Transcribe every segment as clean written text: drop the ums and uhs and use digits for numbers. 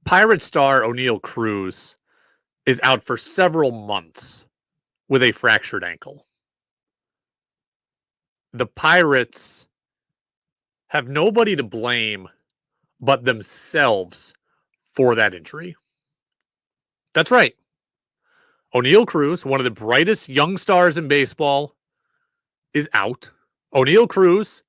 Pirate star Oneil Cruz is out for several months with a fractured ankle. The Pirates have nobody to blame but themselves for that injury. That's right. Oneil Cruz, one of the brightest young stars in baseball, is out. Oneil Cruz,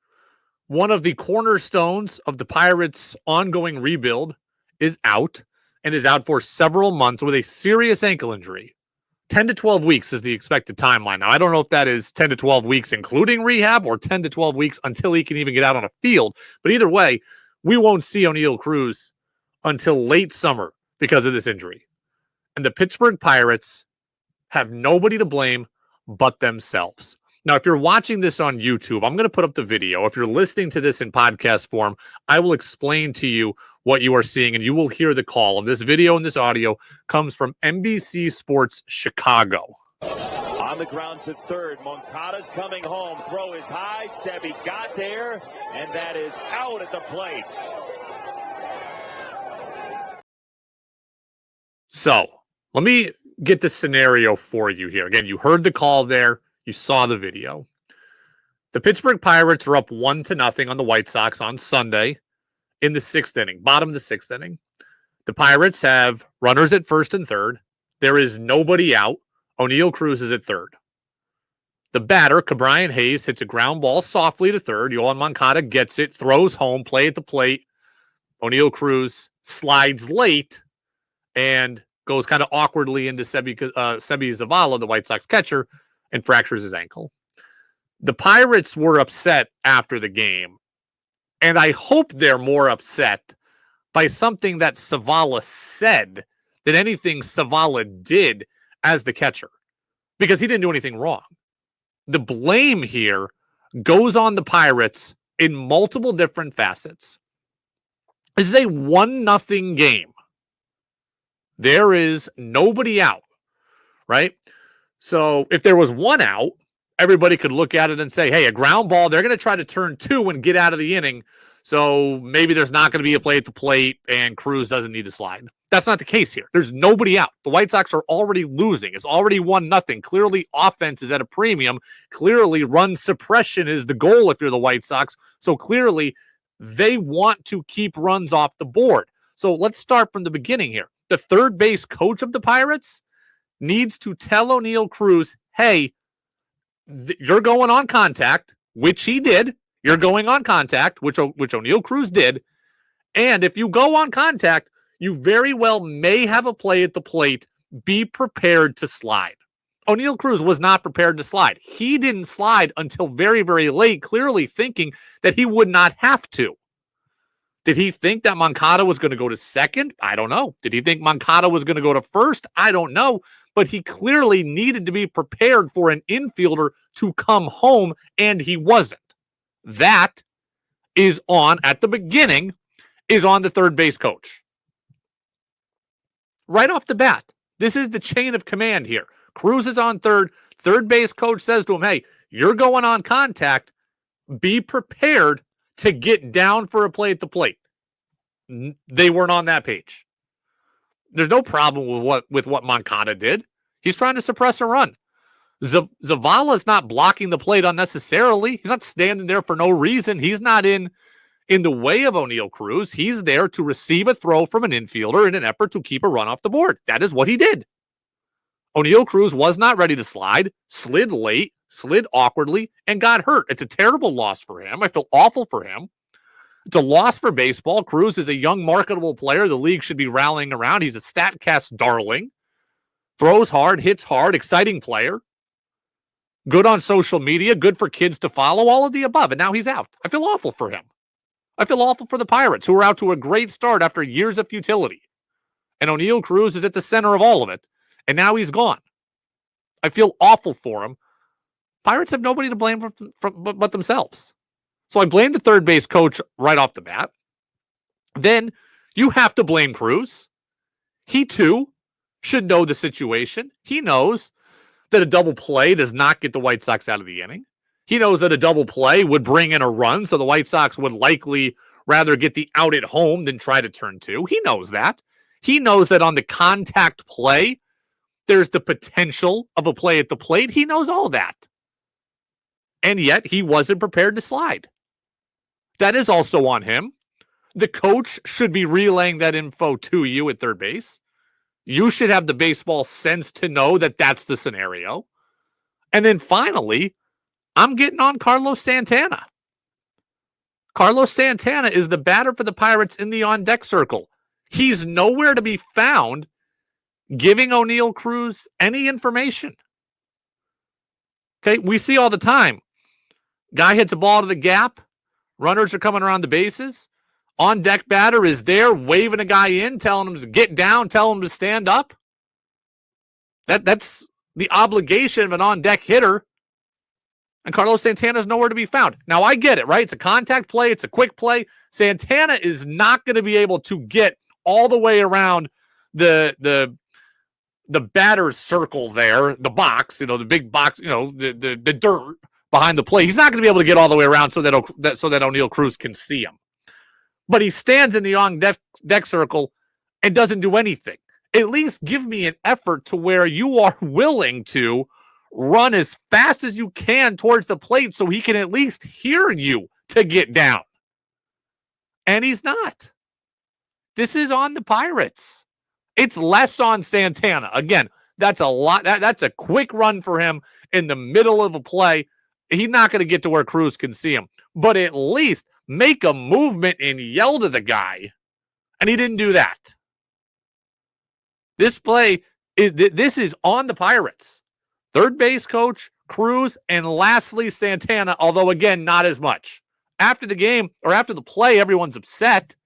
one of the cornerstones of the Pirates' ongoing rebuild, is out and is out for several months with a serious ankle injury. 10 to 12 weeks is the expected timeline. Now, I don't know if that is 10 to 12 weeks including rehab or 10 to 12 weeks until he can even get out on a field. But either way, we won't see Oneil Cruz until late summer because of this injury. And the Pittsburgh Pirates have nobody to blame but themselves. Now, if you're watching this on YouTube, I'm going to put up the video. If you're listening to this in podcast form, I will explain to you what you are seeing, and you will hear the call. And this video and this audio comes from NBC Sports Chicago. On the ground to third, Moncada's coming home. Throw is high. Sebi got there, and that is out at the plate. So, let me get the scenario for you here. Again, you heard the call there. You saw the video. The Pittsburgh Pirates are up 1-0 on the White Sox on Sunday in the sixth inning, bottom of the sixth inning. The Pirates have runners at first and third. There is nobody out. Oneil Cruz is at third. The batter, Cabrian Hayes, hits a ground ball softly to third. Yoan Moncada gets it, throws home, play at the plate. Oneil Cruz slides late and goes kind of awkwardly into Sebi Zavala, the White Sox catcher, and fractures his ankle. The Pirates were upset after the game, and I hope they're more upset by something that Zavala said than anything Zavala did as the catcher, because he didn't do anything wrong. The blame here goes on the Pirates in multiple different facets. This is a 1-0 game. There is nobody out, right? So if there was one out, everybody could look at it and say, hey, a ground ball, they're going to try to turn two and get out of the inning. So maybe there's not going to be a play at the plate and Cruz doesn't need to slide. That's not the case here. There's nobody out. The White Sox are already losing. It's already 1-0. Clearly, offense is at a premium. Clearly, run suppression is the goal if you're the White Sox. So clearly, they want to keep runs off the board. So let's start from the beginning here. The third base coach of the Pirates needs to tell Oneil Cruz, hey, you're going on contact, which he did. You're going on contact, which Oneil Cruz did. And if you go on contact, you very well may have a play at the plate. Be prepared to slide. Oneil Cruz was not prepared to slide. He didn't slide until very, very late, clearly thinking that he would not have to. Did he think that Moncada was going to go to second? I don't know. Did he think Moncada was going to go to first? I don't know. But he clearly needed to be prepared for an infielder to come home, and he wasn't. That is on, at the beginning, is on the third base coach. Right off the bat, this is the chain of command here. Cruz is on third. Third base coach says to him, hey, you're going on contact. Be prepared to get down for a play at the plate. They weren't on that page. There's no problem with what Moncada did. He's trying to suppress a run. Zavala's not blocking the plate unnecessarily. He's not standing there for no reason. He's not in the way of Oneil Cruz. He's there to receive a throw from an infielder in an effort to keep a run off the board. That is what he did. Oneil Cruz was not ready to slide, slid late, slid awkwardly, and got hurt. It's a terrible loss for him. I feel awful for him. It's a loss for baseball. Cruz is a young, marketable player the league should be rallying around. He's a StatCast darling. Throws hard, hits hard, exciting player. Good on social media, good for kids to follow, all of the above. And now he's out. I feel awful for him. I feel awful for the Pirates, who are out to a great start after years of futility. And Oneil Cruz is at the center of all of it. And now he's gone. I feel awful for him. Pirates have nobody to blame but themselves. So I blame the third base coach right off the bat. Then you have to blame Cruz. He, too, should know the situation. He knows that a double play does not get the White Sox out of the inning. He knows that a double play would bring in a run, so the White Sox would likely rather get the out at home than try to turn two. He knows that. He knows that on the contact play, there's the potential of a play at the plate. He knows all that. And yet he wasn't prepared to slide. That is also on him. The coach should be relaying that info to you at third base. You should have the baseball sense to know that that's the scenario. And then finally, I'm getting on Carlos Santana. Carlos Santana is the batter for the Pirates in the on-deck circle. He's nowhere to be found giving Oneil Cruz any information. Okay, we see all the time. Guy hits a ball to the gap. Runners are coming around the bases. On-deck batter is there waving a guy in, telling him to get down, telling him to stand up. That's the obligation of an on-deck hitter. And Carlos Santana is nowhere to be found. Now, I get it, right? It's a contact play. It's a quick play. Santana is not going to be able to get all the way around the batter's circle there, the box, the big box, the dirt behind the plate. He's not going to be able to get all the way around so that Oneil Cruz can see him. But he stands in the on-deck circle and doesn't do anything. At least give me an effort to where you are willing to run as fast as you can towards the plate so he can at least hear you to get down. And he's not. This is on the Pirates. It's less on Santana. Again, that's a lot. That's a quick run for him in the middle of a play. He's not going to get to where Cruz can see him. But at least make a movement and yell to the guy. And he didn't do that. This play, this is on the Pirates. Third base coach, Cruz, and lastly, Santana, although, again, not as much. After the game, or after the play, everyone's upset.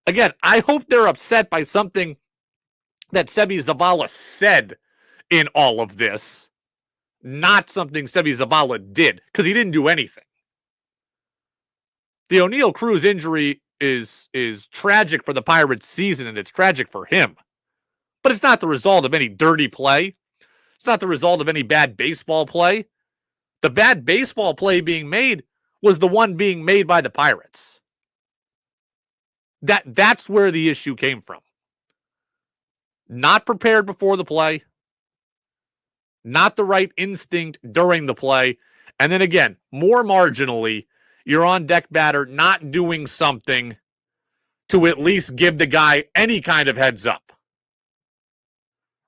Again, I hope they're upset by something that Seby Zavala said in all of this, not something Seby Zavala did, because he didn't do anything. The Oneil Cruz injury is tragic for the Pirates' season, and it's tragic for him. But it's not the result of any dirty play. It's not the result of any bad baseball play. The bad baseball play being made was the one being made by the Pirates. That's where the issue came from. Not prepared before the play. Not the right instinct during the play. And then again, more marginally, your on-deck batter not doing something to at least give the guy any kind of heads up.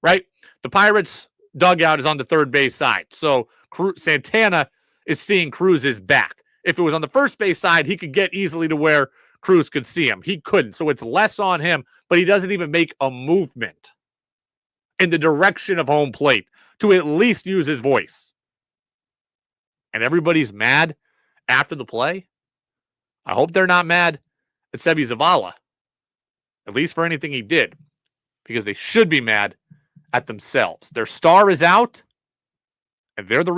Right? The Pirates dugout is on the third base side. So Santana is seeing Cruz's back. If it was on the first base side, he could get easily to where Cruz could see him. He couldn't. So it's less on him, but he doesn't even make a movement in the direction of home plate to at least use his voice. And everybody's mad after the play. I hope they're not mad at Seby Zavala, at least for anything he did, because they should be mad at themselves. Their star is out, and they're the